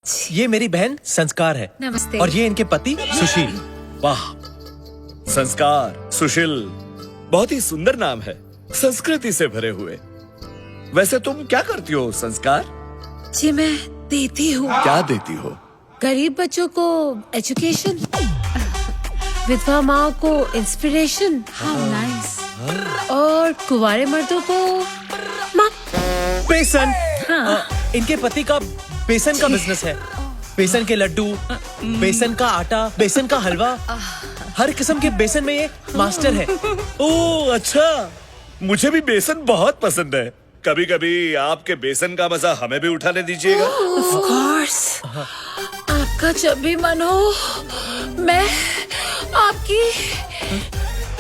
ये मेरी बहन संस्कार है। नमस्ते। और ये इनके पति सुशील। वाह, संस्कार, सुशील, बहुत ही सुंदर नाम है, संस्कृति से भरे हुए। वैसे तुम क्या करती हो संस्कार? जी मैं देती हूँ क्या देती हो? गरीब बच्चों को एजुकेशन, विधवा माँ को इंस्पिरेशन, नाइस, और कुंवारे मर्दों को बेसन। हाँ। इनके पति का बेसन का बिजनेस है। बेसन के लड्डू, बेसन का आटा, बेसन का हलवा, हर किस्म के बेसन में ये मास्टर है। ओह अच्छा, मुझे भी बेसन बहुत पसंद है। कभी कभी आपके बेसन का मजा हमें भी उठाने दीजिएगा। ऑफ कोर्स, आपका जब भी मन हो मैं आपकी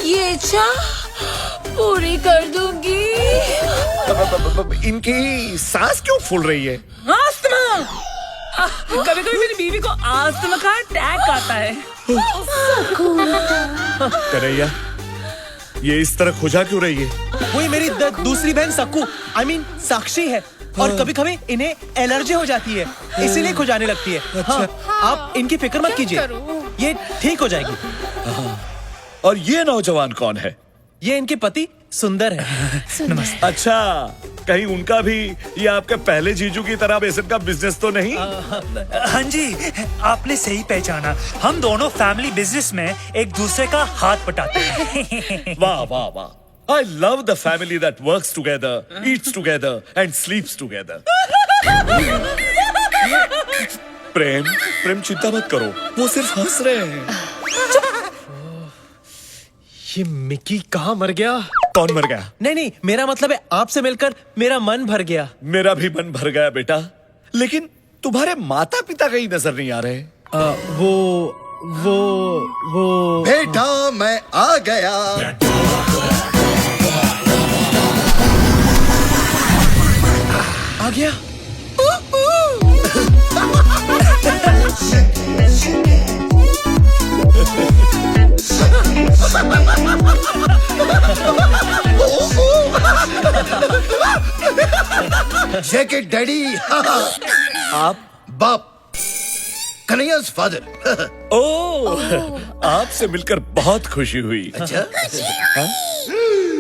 ये इच्छा पूरी कर दूंगी। इनकी सांस क्यों फूल रही है? आस्थमा। कभी कभी मेरी बीवी को आस्थमा का अटैक आता है। कन्हैया, ये इस तरह खुजा क्यों रही है? वही मेरी दूसरी बहन सक्कू, I mean साक्षी है। और कभी कभी इन्हें एलर्जी हो जाती है, इसीलिए खुजाने लगती है। हाँ, आप इनकी फिक्र मत कीजिए, ये ठीक हो जाएगी। और ये नौजवान कौन है? ये इनके पति सुंदर है। नमस्ते। अच्छा, कहीं उनका भी ये आपके पहले जीजू की तरह बेसन का बिजनेस तो नहीं? हाँ जी, आपने सही पहचाना। हम दोनों फैमिली बिजनेस में एक दूसरे का हाथ बटाते हैं। वाह वाह वाह, I love the family that works together, eats together and sleeps together. प्रेम, प्रेम चिंता मत करो, वो सिर्फ हंस रहे हैं। ये मिकी कहाँ मर गया? कौन मर गया? नहीं, मेरा मतलब है आपसे मिलकर मेरा मन भर गया। मेरा भी मन भर गया बेटा, लेकिन तुम्हारे माता पिता कहीं नजर नहीं आ रहे। वो बेटा मैं आ गया। आ गया। Jacket daddy. आप? बाप, कन्हैया's फादर। ओह, आपसे मिलकर बहुत खुशी हुई। अच्छा,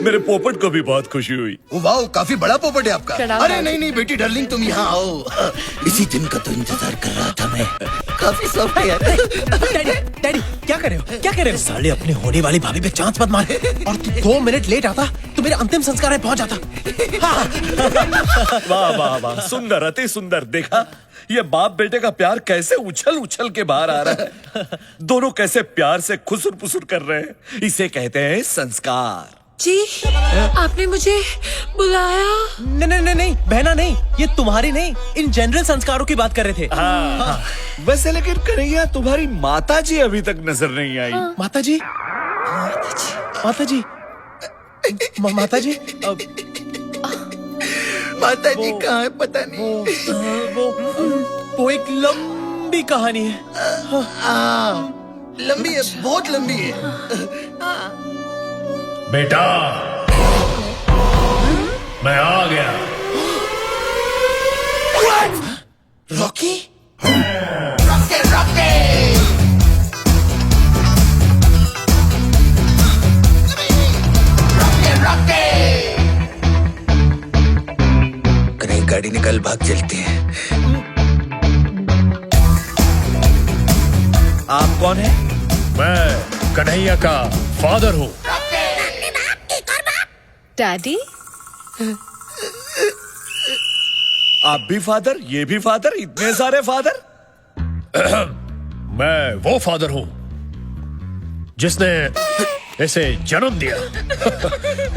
मेरे पोपट को भी बहुत खुशी हुई। वाह, काफी बड़ा पोपट है आपका। कड़ा अरे नहीं बेटी डार्लिंग, तुम यहाँ आओ। इसी दिन का तो इंतजार कर रहा था मैं। काफी सॉफ्ट है यार। डैडी क्या कर रहे हो? क्या कर रहे हो? साले अपने होने वाली भाभी पे चांच मत मार। और तू 2 मिनट लेट आता तो मेरे अंतिम संस्कार में पहुंच जाता। वाह वाह वाह, सुंदर, अति सुंदर। देखा, ये बाप बेटे का प्यार कैसे उछल उछल के बाहर आ रहा है। दोनों कैसे प्यार से खुसुर पुसुर कर रहे हैं। इसे कहते हैं संस्कार। जी आपने मुझे बुलाया? नहीं बहना नहीं, ये तुम्हारी नहीं, इन जनरल संस्कारों की बात कर रहे थे। हाँ। वैसे लेकिन कन्हैया, तुम्हारी माता जी अभी तक नजर नहीं आई। माता जी, माता जी, माता जी, माता जी कहाँ है पता नहीं। वो एक लंबी कहानी है। लंबी है, बहुत लंबी है। बेटा, मैं आ गया। रॉकी? कहीं गाड़ी निकल, भाग चलते हैं। आप कौन है? मैं कन्हैया का फादर हूँ। डैडी? आप भी फादर, ये भी फादर, इतने सारे फादर? मैं वो फादर हूँ जिसने इसे जन्म दिया।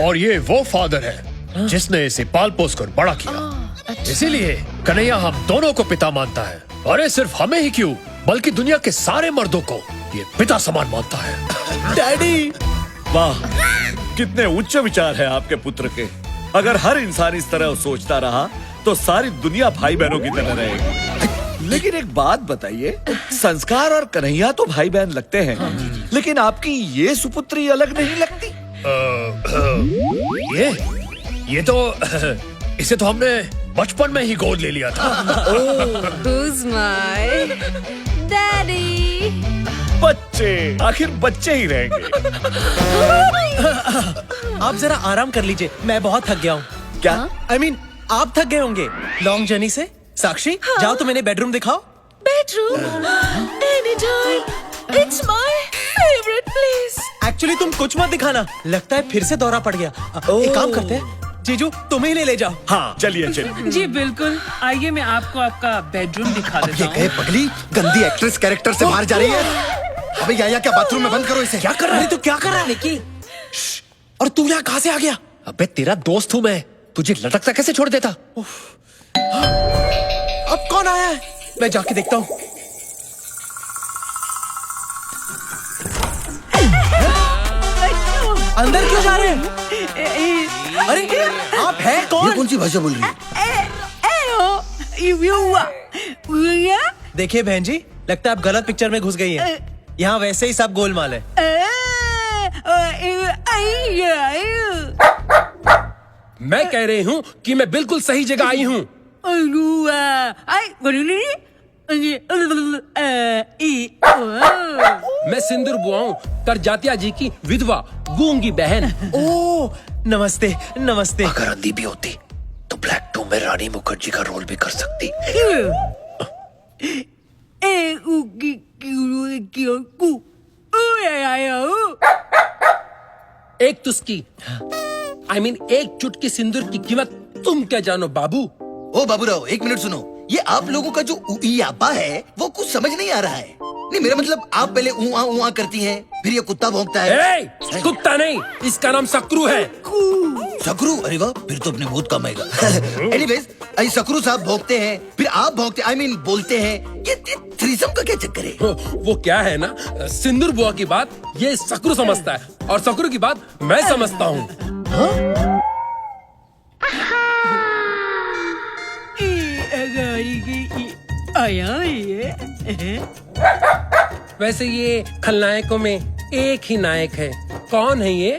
और ये वो फादर है जिसने इसे पाल पोस कर बड़ा किया। इसीलिए कन्हैया हम दोनों को पिता मानता है। अरे सिर्फ हमें ही क्यों, बल्कि दुनिया के सारे मर्दों को ये पिता समान मानता है। डैडी, वाह, कितने उच्च विचार है आपके पुत्र के। अगर हर इंसान इस तरह सोचता रहा तो सारी दुनिया भाई बहनों की तरह रहेगी। लेकिन एक बात बताइए, संस्कार और कन्हैया तो भाई बहन लगते हैं, लेकिन आपकी ये सुपुत्री अलग नहीं लगती? ये तो इसे तो हमने बचपन में ही गोद ले लिया था। Who's my daddy. बच्चे आखिर बच्चे ही रहेंगे। आप जरा आराम कर लीजिए, मैं बहुत थक गया हूँ। क्या? I mean, आप थक गए होंगे लॉन्ग जर्नी से। साक्षी जाओ तो मैंने बेडरूम दिखाओ। Bedroom any time, it's my favourite place. Actually तुम कुछ मत दिखाना, लगता है फिर से दौरा पड़ गया। एक काम करते हैं, जीजू तुम ही ले जाओ। हाँ चलिए चलिए। जी बिल्कुल, आइए मैं आपको आपका बेडरूम दिखा अब देता ये हूँ। कहे पगली गंदी एक्ट्रेस कैरेक्टर से बाहर जा रही है। अबे या क्या बाथरूम में बंद करो इसे। क्या कर रहा है तू? क्या कर रहा है निकी? और तू यहाँ कहाँ से आ गया? अबे तेरा दोस्त हूं मैं, तुझे लटकता कैसे छोड़ देता? अब कौन आया है? मैं जाके देखता हूँ। अंदर क्यों जा रहे हैं? अरे आप हैं ये कौन? कौन सी भाषा बोल रही है? देखिए बहन जी, लगता है आप गलत पिक्चर में घुस गई हैं। यहाँ वैसे ही सब गोलमाल है। मैं कह रही हूँ कि मैं बिल्कुल सही जगह आई हूँ। मैं सिंदूर बुआ हूँ, करजातिया जी की विधवा गूंगी बहन। ओह नमस्ते नमस्ते। अगर अंधी भी होती तो ब्लैक 2 में रानी मुखर्जी का रोल भी कर सकती। एक तुस्की I mean, एक चुटकी सिंदूर की कीमत तुम क्या जानो बाबू। ओ बाबूराव एक मिनट सुनो। ये आप लोगों का जो उइयापा है वो कुछ समझ नहीं आ रहा है। नहीं मेरा मतलब आप पहले ऊआ करती हैं, फिर ये कुत्ता भौंकता है। ए, कुत्ता नहीं, इसका नाम सकरू है। सकरू? अरे वाह, फिर तो अपने बहुत कम आएगा। एनीवेज, सकरू साहब भौंकते हैं, फिर आप भौंकते I mean बोलते हैं। ये थ्रीसम का क्या चक्कर है? वो क्या है ना, सिंदूर बुआ की बात ये सकरू समझता है और सकरू की बात मैं समझता हूँ। वैसे ये खलनायकों में एक ही नायक है, कौन है ये?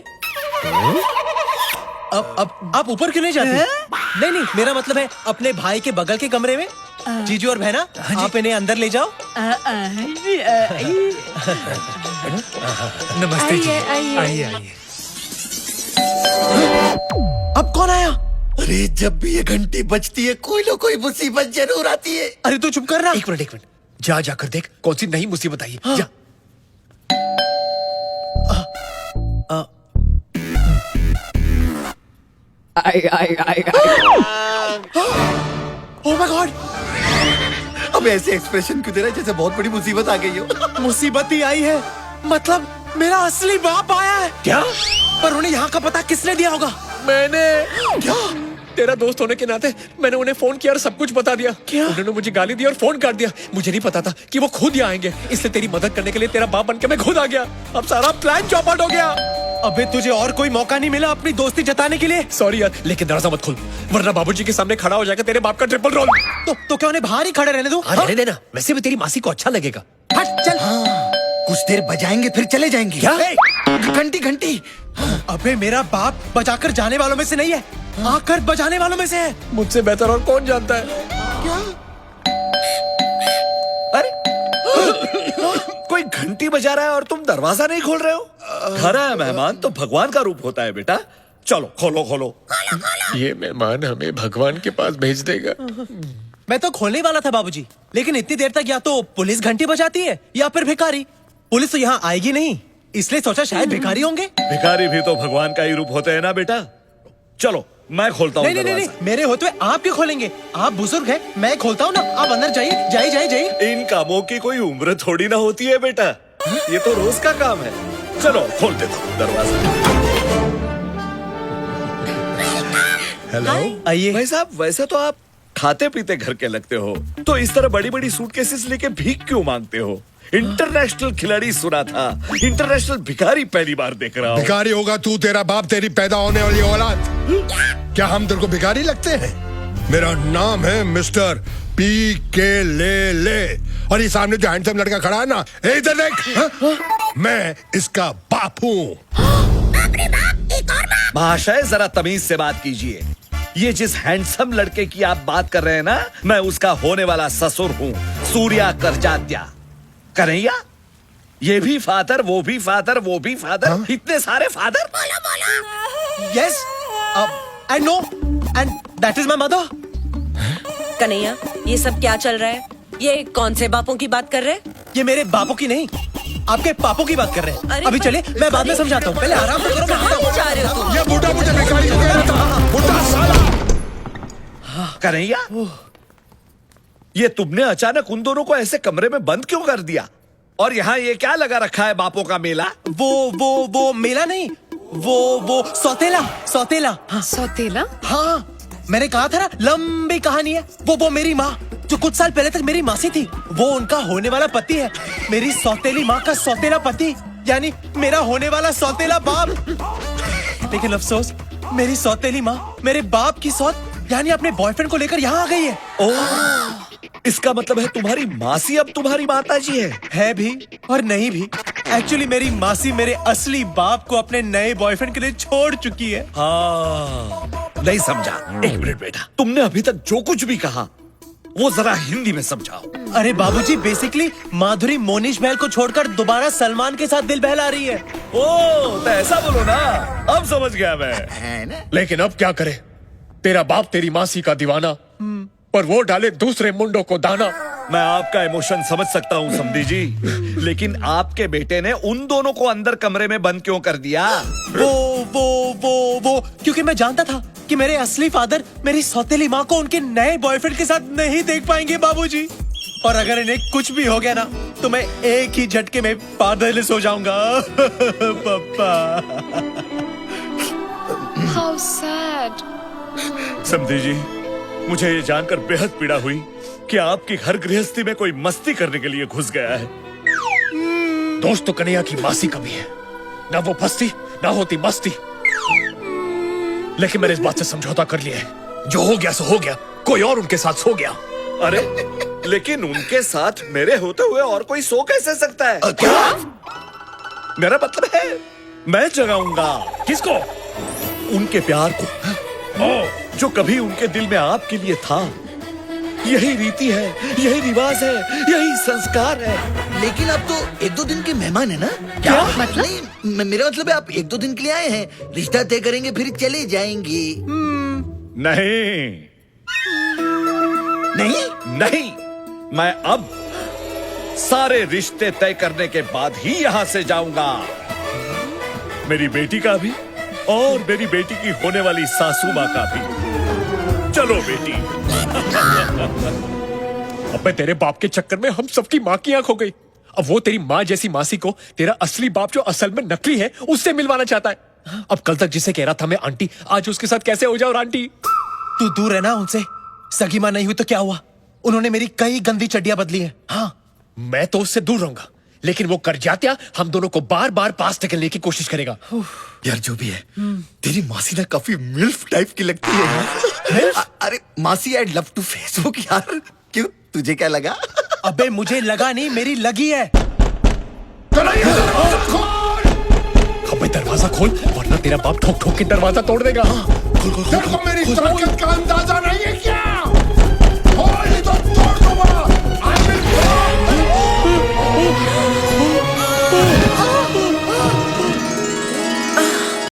अब आप ऊपर क्यों नहीं जाते? नहीं नहीं, मेरा मतलब है अपने भाई के बगल के कमरे में। जीजू और बहना, आप इन्हें अंदर ले जाओ। नमस्ते जी। आइए। आइए। अब कौन आया? अरे जब भी ये घंटी बजती है कोई ना कोई मुसीबत जरूर आती है। अरे तू चुप कर रहा। एक मिनट जा जाकर देख कौन सी नई मुसीबत आई है। जा। ओह माय गॉड, अब ऐसे एक्सप्रेशन क्यों दे रहा है जैसे बहुत बड़ी मुसीबत आ गई हो? मुसीबत ही आई है। मतलब मेरा असली बाप आया है। क्या? पर उन्हें यहाँ का पता किसने दिया होगा? मैंने क्या? तेरा दोस्त होने के नाते मैंने उन्हें फोन किया और सब कुछ बता दिया। क्या? उन्होंने मुझे गाली दी और फोन काट दिया। मुझे नहीं पता था कि वो खुद यहाँ आएंगे, इसलिए तेरी मदद करने के लिए तेरा बाप बनके मैं खुद आ गया। अब सारा प्लान चौपट हो गया। अबे तुझे और कोई मौका नहीं मिला अपनी दोस्ती जताने के लिए? सॉरी यार, लेकिन दरवाजा मत खोल वरना बाबूजी के सामने खड़ा हो जाएगा तेरे बाप का ट्रिपल रोल। तो क्या उन्हें बाहर ही खड़े रहने दो? हाँ, रहने देना, वैसे भी तेरी मासी को अच्छा लगेगा। हट चल। कुछ देर बजाएंगे फिर चले जाएंगे। क्या? घंटी घंटी। अबे मेरा बाप बजाकर जाने वालों में से नहीं है, आकर बजाने वालों में से है। मुझसे बेहतर और कौन जानता है? अरे कोई घंटी बजा रहा है और तुम दरवाजा नहीं खोल रहे हो? घर आया मेहमान तो भगवान का रूप होता है बेटा। चलो खोलो खोलो। ये मेहमान हमें भगवान के पास भेज देगा। मैं तो खोलने वाला था बाबूजी, लेकिन इतनी देर तक या तो पुलिस घंटी बजाती है या फिर भिखारी। पुलिस तो यहाँ आएगी नहीं, इसलिए सोचा शायद भिखारी होंगे। भिखारी भी तो भगवान का ही रूप होते हैं ना बेटा। चलो मैं खोलता हूँ नहीं, मेरे होते हुए आप क्यों खोलेंगे? आप बुजुर्ग हैं, मैं खोलता हूँ ना। आप अंदर जाइए जाइए। इन कामों की कोई उम्र थोड़ी ना होती है बेटा, ये तो रोज का काम है। चलो खोल देता हूँ दरवाजा। हेलो, आइए। भाई साहब वैसे तो आप खाते पीते घर के लगते हो, तो इस तरह बड़ी बड़ी सूटकेसेस लेके भीख क्यों मांगते हो? इंटरनेशनल खिलाड़ी सुना था, इंटरनेशनल भिखारी पहली बार देख रहा हूँ। भिखारी होगा तू, तेरा बाप, तेरी पैदा होने वाली औलाद। क्या हम तेरे को भिखारी लगते हैं? मेरा नाम है मिस्टर PK ले और ये सामने जो हैंडसम लड़का खड़ा है ना, इधर देख। मैं इसका बाप हूँ। महाशय जरा तमीज से बात कीजिए। ये जिस हैंडसम लड़के की आप बात कर रहे हैं ना, मैं उसका होने वाला ससुर हूँ। सूर्या करजात्या, कन्हैया ये भी फादर, वो भी फादर, वो भी फादर, इतने सारे father. Yes, and no, and that is my mother. Kanhaiya, ये सब क्या चल रहा है? ये कौन से बापों की बात कर रहे हैं? ये मेरे बापों की नहीं, आपके पापों की बात कर रहे हैं। अरे अभी पर- चले, मैं बाद में समझाता हूँ, पहले आराम तो करो। मैं कहाँ बताऊँ। ले जा रहे हो तुम? ये बूढ़ा मुझे भिखारी को कह रहा था, बूढ़ा साला। कन्हैया, ये तुमने अचानक उन दोनों को ऐसे कमरे में बंद क्यों कर दिया? और यहाँ ये क्या लगा रखा है, बापों का मेला? वो मेला नहीं, वो सौतेला। हाँ, सौतेला? हाँ, मैंने कहा था ना, लंबी कहानी है। वो मेरी माँ जो कुछ साल पहले तक मेरी मासी थी, वो उनका होने वाला पति है। मेरी सौतेली माँ का सौतेला पति, यानी मेरा होने वाला सौतेला बाप। लेकिन अफसोस, मेरी सौतेली माँ मेरे बाप की सौत यानी अपने बॉयफ्रेंड को लेकर यहाँ आ गई है। ओह, इसका मतलब है तुम्हारी मासी अब तुम्हारी माताजी है भी और नहीं भी। एक्चुअली मेरी मासी मेरे असली बाप को अपने नए बॉयफ्रेंड के लिए छोड़ चुकी है। हाँ, नहीं समझा। एक मिनट बेटा, तुमने अभी तक जो कुछ भी कहा वो जरा हिंदी में समझाओ। अरे बाबूजी, बेसिकली माधुरी मोनिश बहल को छोड़कर दोबारा सलमान के साथ दिल बहला रही है। ओ, तो ऐसा बोलो ना, अब समझ गया मैं। लेकिन अब क्या करे? तेरा बाप तेरी मासी का दीवाना, पर वो डाले दूसरे मुंडों को दाना। मैं आपका इमोशन समझ सकता हूँ समधी जी, लेकिन आपके बेटे ने उन दोनों को अंदर कमरे में बंद क्यों कर दिया? वो क्योंकि मैं जानता था कि मेरे असली फादर मेरी सौतेली माँ को उनके नए बॉयफ्रेंड के साथ नहीं देख पाएंगे बाबूजी। और अगर इन्हें कुछ भी हो गया ना, तो मैं एक ही झटके में फादरलेस हो जाऊंगा। पापा। How sad. समधी जी, मुझे ये जानकर बेहद पीड़ा हुई कि आपकी घर गृहस्थी में कोई मस्ती करने के लिए घुस गया है। दोस्त तो कन्हैया की मासी कभी है, ना वो फंसती ना होती मस्ती। लेकिन मैंने इस बात से समझौता कर लिया है, जो हो गया सो हो गया, कोई और उनके साथ सो गया। अरे, लेकिन उनके साथ मेरे होते हुए और कोई सो कैसे सकता है? क्या? मेरा मतलब है, मैं जगाऊंगा। किसको? उनके प्यार को, जो कभी उनके दिल में आपके लिए था। यही रीति है, यही रिवाज है, यही संस्कार है। लेकिन आप तो 1-2 दिन के मेहमान है ना? क्या मतलब? नहीं, मेरा मतलब है आप 1-2 दिन के लिए आए हैं, रिश्ता तय करेंगे फिर चले जाएंगे। नहीं, मैं अब सारे रिश्ते तय करने के बाद ही यहाँ से जाऊंगा। मेरी बेटी का भी और मेरी बेटी की होने वाली सासू माँ का भी। चलो बेटी। अबे तेरे बाप के चक्कर में हम सबकी माँ की आंख हो गई। अब वो तेरी माँ जैसी मासी को तेरा असली बाप जो असल में नकली है उससे मिलवाना चाहता है। अब कल तक जिसे कह रहा था मैं आंटी, आज उसके साथ कैसे हो जाओ आंटी? तू दूर रहना उनसे। सगी माँ नहीं हुई तो क्या हुआ? उन्होंने मेरी कई गंदी चड्डियां बदली हैं। हाँ, मैं तो उससे दूर रहूंगा, लेकिन वो कर जात्या हम दोनों को बार बार पास ढकेलने की कोशिश करेगा। यार जो भी है, तेरी मासी ना काफी मिल्फ टाइप की लगती है। अरे मासी, आई लव टू फेसबुक यार। क्यों, तुझे क्या लगा? अबे मुझे लगा नहीं, मेरी लगी है। अबे दरवाजा खोल, वरना तेरा बाप ठोक ठोक के दरवाजा तोड़ देगा। तेरे को मेरी ताकत का अंदाजा नहीं है